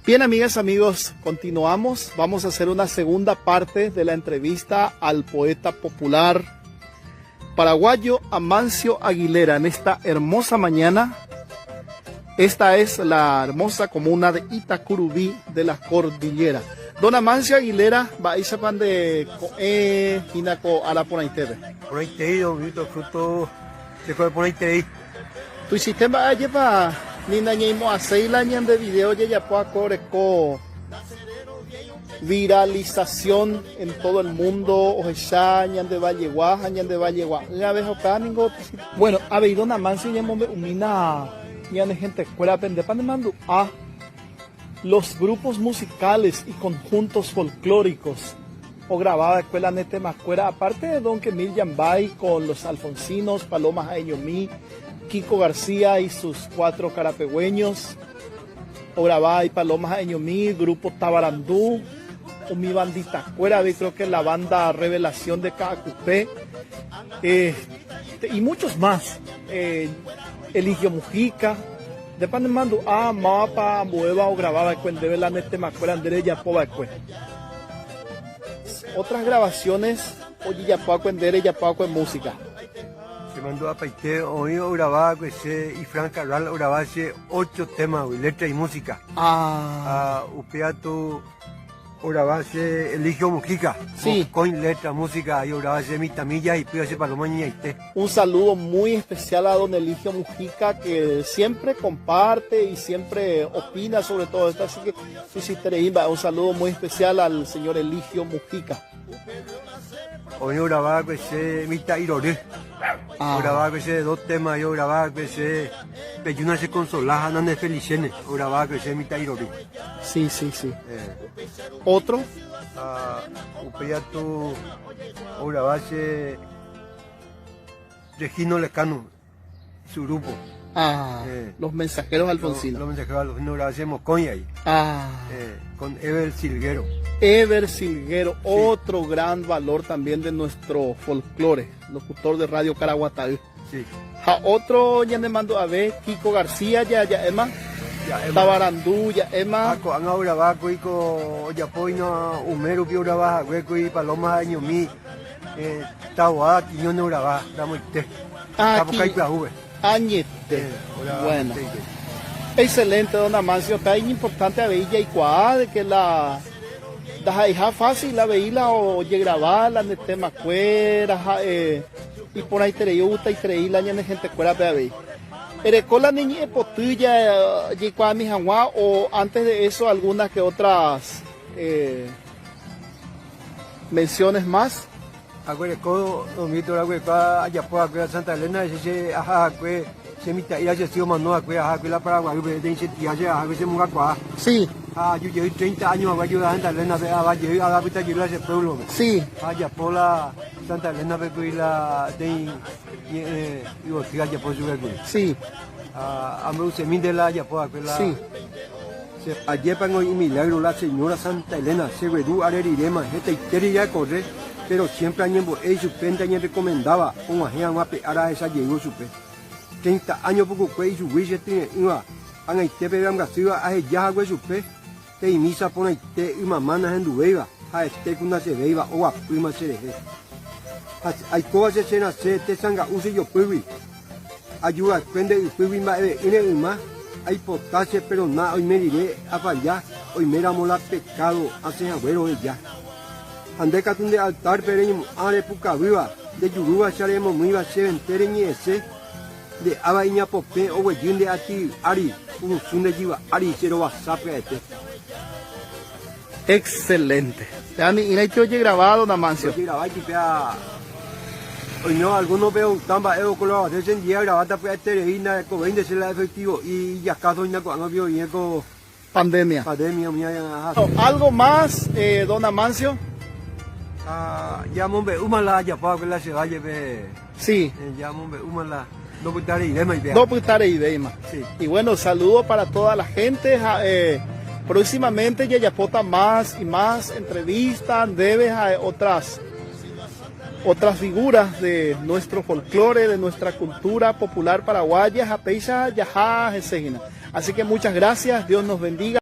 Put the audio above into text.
Bien, amigas, amigos, continuamos. Vamos a hacer una segunda parte de la entrevista al poeta popular paraguayo Amancio Aguilera en esta hermosa mañana. Esta es la hermosa comuna de Itacurubí de la Cordillera. Don Amancio Aguilera, va a sepan de Hinaco Araponaitebe. Por ahí te he ido, fruto de por ahí te he ido. Tu sistema lleva ni nañimo a 6 años de video ya puede correr viralización en todo el mundo. Ojecha, ñande Valleguá, ñande Valleguá. Una vez acá, bueno, a ver, Don Amancio ya me umina ñande gente escuela pende mando a los grupos musicales y conjuntos folclóricos o grabada escuela nete mascuera, aparte de Don Quemil Yambay con los Alfonsinos, Palomas Aeñomí, Kiko García y sus 4 carapegüeños, o grabada y Palomas Aeñomí, grupo Tabarandú, o mi bandita escuela, creo que la banda Revelación de Cacupé, y muchos más, Eligio Mujica, de Panemando a Mapa, Mueva o grababa de la nete mascuera, Andere Yapoba escuela. Otras grabaciones, oye, Yapoa Cuendere, Yapoa Cuen música. Se mandó a Paite, hoy grababa y Frank Carral grababa 8 temas, letra y música. Upeato grababa Eligio Mujica. Sí. Con letra, música, yo grababa Mitamilla y Pío Palomaña y Té. Un saludo muy especial a don Eligio Mujica, que siempre comparte y siempre opina sobre todo esto. Así que, un saludo muy especial al señor Eligio Mujica. Hoy yo grababa Mita Iroré. Grababa 2 temas, yo grababa Peyuna se consolaja, Nande Felicene. Grababa Mita Iroré. Sí. ¿Otro? Upeato grababa Regino Lecano, su grupo. Los mensajeros alfonsinos. Los mensajeros alfonsinos grabamos con ahí. Con Ever Silguero. Ever Silguero, otro gran valor también de nuestro folclore, locutor de Radio Caraguatá. Sí. Otro ya me mando a ver, Kiko García, ya Emma. Tabarandú, ya Emma. Han grabado con Yapoina, Humero, Pio grababa, Hueco y Paloma Añomí, Tahuá, Quiñón grababa, damos té. Añete. Bueno. Excelente, don Amancio. Está importante a veilla y cuá de que la hija fácil la veíla o lle grabarla en el tema cuera y por ahí te gusta y treíla en gente cuera para ver. Erecola niña potilla y cuá mi jangua o antes de eso algunas que otras menciones más. Aguereco, don Víctor, aguereca, allá por Santa Elena, ese ajá, se mita y ya se mandó a la Paraguay, de incentivos, a veces muy acuá. Sí. Yo llevo 30 años a ayudar a Santa Elena, a ayudar a ese pueblo. Sí. Allá por la Santa Elena, y la de allá por su vergüenza. Sí. A mí se mide la allá por la. Sí. Ayer pango y milagro la señora Santa Elena, se vedú a Rerirema, gente quería correr, pero siempre año su penta año recomendaba, un ajea más peara esa llegó su pe. 30 años poco fue y su wish tiene iba a te pegan gasiva a ya hago su pe te misa pone te y mamá na en dueva a este kuna se veiva o a prima se deje hay cosas se na se te sanga use yo puevi ayuda prende y puevi ma ine ma hay potasio pero na hoy me diré a allá hoy me ramo la pecado hace agüero ya ande catunde altar pereño are puca viva de yuruba charemos muy va se entereñe ese de abaiña popé o güeyín de aquí ari un sunde jiva ari cero wasape este. Excelente. Y la hecho grabado don Amancio. Grabado y pea. Hoy no algunos veo tamba con la en día grabada pues terreina con 20 se la efectivo y ya cada doña cuando vio y eco pandemia. Algo más don Amancio. Ya mombe umala ya para que la se vaya ve. Sí. Ya mombe umala. No putaré y Deima. Sí. Y bueno, saludos para toda la gente. Próximamente Yayapota más y más entrevistas, debes a otras figuras de nuestro folclore, de nuestra cultura popular paraguaya, Japeixa, Yajá, Jesegina. Así que muchas gracias, Dios nos bendiga.